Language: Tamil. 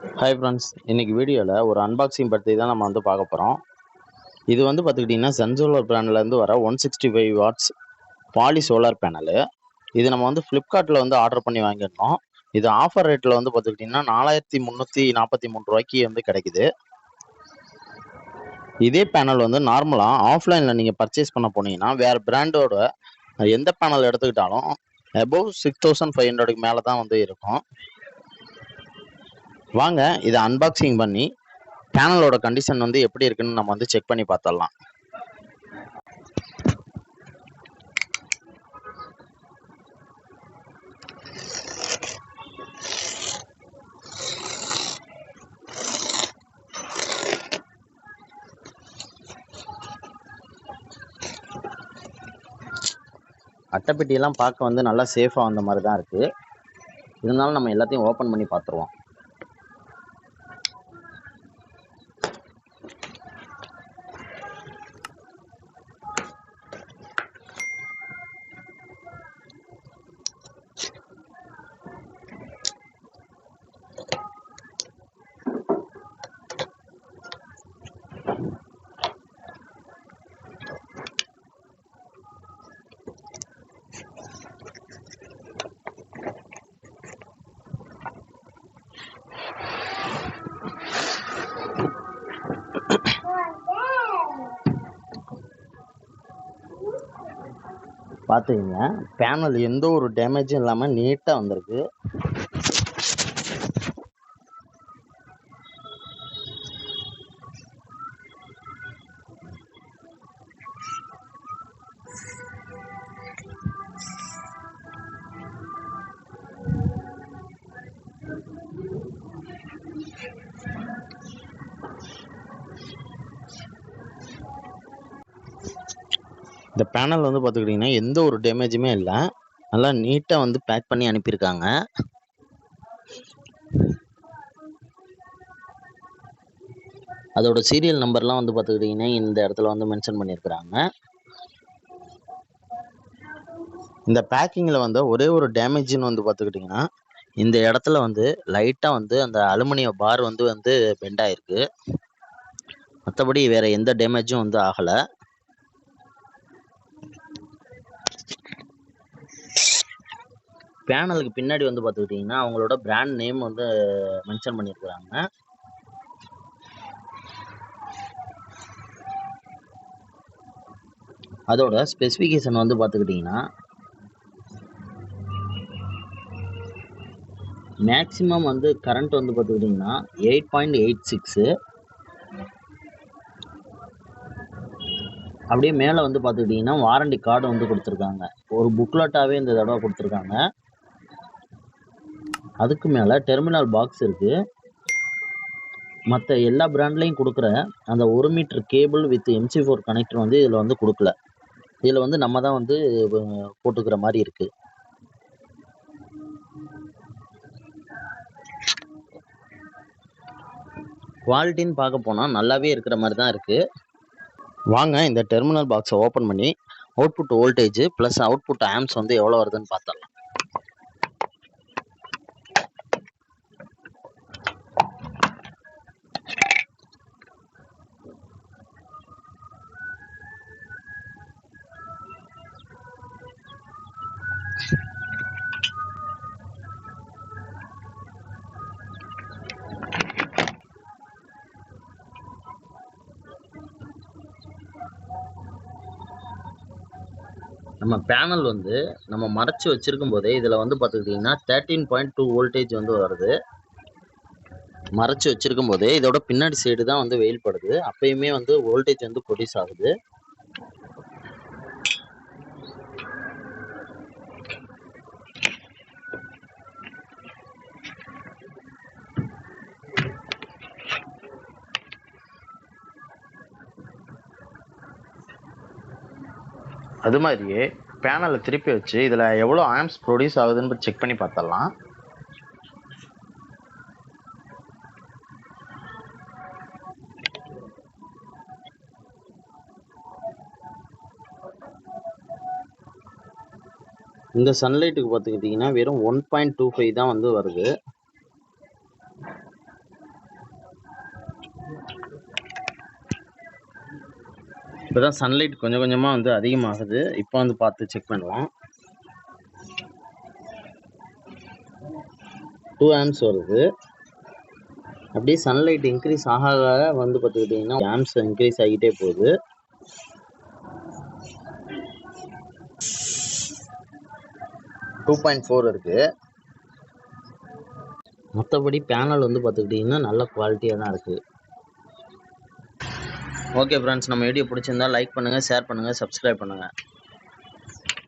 ஹாய் ஃப்ரெண்ட்ஸ், இன்னைக்கு வீடியோவில் ஒரு அன்பாக்சிங் பற்றி தான் நம்ம வந்து பார்க்க போகிறோம். இது வந்து பார்த்துக்கிட்டிங்கன்னா Zunsolar பிராண்ட்லேருந்து வர 165 வாட்ஸ் பாலி சோலார் பேனலு. இது நம்ம வந்து ஃப்ளிப்கார்ட்டில் வந்து ஆர்டர் பண்ணி வாங்கியிருந்தோம். இது ஆஃபர் ரேட்டில் வந்து பார்த்துக்கிட்டிங்கன்னா 4343 வந்து கிடைக்குது. இதே பேனல் வந்து நார்மலாக ஆஃப்லைனில் நீங்கள் பர்ச்சேஸ் பண்ண போனீங்கன்னா வேறு பிராண்டோட எந்த பேனல் எடுத்துக்கிட்டாலும் அபவ் 6500க்கு மேலே தான் வந்து இருக்கும். வாங்க இதை அன்பாக்சிங் பண்ணி பேனலோட கண்டிஷன் வந்து எப்படி இருக்குன்னு நம்ம வந்து செக் பண்ணி பார்த்தரலாம். அட்டைப்பெட்டியெல்லாம் பார்க்க வந்து நல்லா சேஃபாக வந்த மாதிரி தான் இருக்குது. இருந்தாலும் நம்ம எல்லாத்தையும் ஓப்பன் பண்ணி பார்த்துருவோம். பார்த்துக்கங்க, பேனல் எந்த ஒரு டேமேஜும் இல்லாமல் நீட்டாக வந்திருக்கு. இந்த பேனல் வந்து பார்த்துக்கிட்டிங்கன்னா எந்த ஒரு டேமேஜுமே இல்லை. நல்லா நீட்டாக வந்து பேக் பண்ணி அனுப்பியிருக்காங்க. அதோட சீரியல் நம்பர்லாம் வந்து பார்த்துக்கிட்டிங்கன்னா இந்த இடத்துல வந்து மென்ஷன் பண்ணியிருக்கிறாங்க. இந்த பேக்கிங்கில் வந்து ஒரே ஒரு டேமேஜ்னு வந்து பார்த்துக்கிட்டிங்கன்னா இந்த இடத்துல வந்து லைட்டாக வந்து அந்த அலுமினிய பார் வந்து பெண்ட் ஆகிருக்கு. மற்றபடி வேறு எந்த டேமேஜும் வந்து ஆகலை. பேனலுக்கு பின்னாடி வந்து பார்த்துக்கிட்டிங்கன்னா அவங்களோட பிராண்ட் நேம் வந்து மென்ஷன் பண்ணியிருக்கிறாங்க. அதோட ஸ்பெசிஃபிகேஷன் வந்து பார்த்துக்கிட்டிங்கன்னா மேக்ஸிமம் வந்து கரண்ட் வந்து பார்த்துக்கிட்டிங்கன்னா 8.86. அப்படியே மேலே வந்து பார்த்துக்கிட்டிங்கன்னா வாரண்டி கார்டு வந்து கொடுத்துருக்காங்க. ஒரு புக்லெட்டாகவே இந்த தடவை கொடுத்துருக்காங்க. அதுக்கு மேலே டெர்மினல் பாக்ஸ் இருக்குது. மற்ற எல்லா பிராண்ட்லேயும் கொடுக்குற அந்த 1 metre cable with MC4 connector வந்து இதில் வந்து கொடுக்கல. இதில் வந்து நம்ம தான் வந்து போட்டுக்கிற மாதிரி இருக்குது. குவாலிட்டின்னு பார்க்க போனால் நல்லாவே இருக்கிற மாதிரி தான் இருக்குது. வாங்க இந்த டெர்மினல் பாக்ஸை ஓப்பன் பண்ணி output voltage plus output amps வந்து எவ்வளோ வருதுன்னு பார்த்துடலாம். நம்ம பேனல் வந்து நம்ம மறைச்சி வச்சிருக்கும் போதே இதில் வந்து பார்த்துக்கிட்டிங்கன்னா 13.2 வோல்டேஜ் வந்து வருது. மறைச்சி வச்சிருக்கும் போதே இதோட பின்னாடி சைடு தான் வந்து வெயில் படுது. அப்பயுமே வந்து வோல்டேஜ் வந்து ப்ரொடியூஸ் ஆகுது. அது மாதிரியே பேனலை திருப்பி வச்சு இதில் எவ்வளோ ஆம்ஸ் ப்ரொடியூஸ் ஆகுதுன்னு செக் பண்ணி பார்த்தரலாம். இந்த சன்லைட்டுக்கு பார்த்துக்கிட்டிங்கன்னா வெறும் 1.25 தான் வந்து வருது. இப்போதான் சன்லைட் கொஞ்சம் கொஞ்சமாக வந்து அதிகமாகுது. இப்போ வந்து பார்த்து செக் பண்ணலாம். 2 ஆம்ஸ் வருது. அப்படியே சன்லைட் இன்க்ரீஸ் ஆக வந்து பார்த்துக்கிட்டிங்கன்னா ஆம்ஸ் இன்க்ரீஸ் ஆகிட்டே போகுது. டூ 2.4 இருக்கு. மற்றபடி பேனல் வந்து பார்த்துக்கிட்டிங்கன்னா நல்ல குவாலிட்டியாக தான் இருக்குது. ஓகே ஃப்ரெண்ட்ஸ், நம்ம வீடியோ பிடிச்சிருந்தா லைக் பண்ணுங்கள், ஷேர் பண்ணுங்கள், சப்ஸ்கிரைப் பண்ணுங்கள்.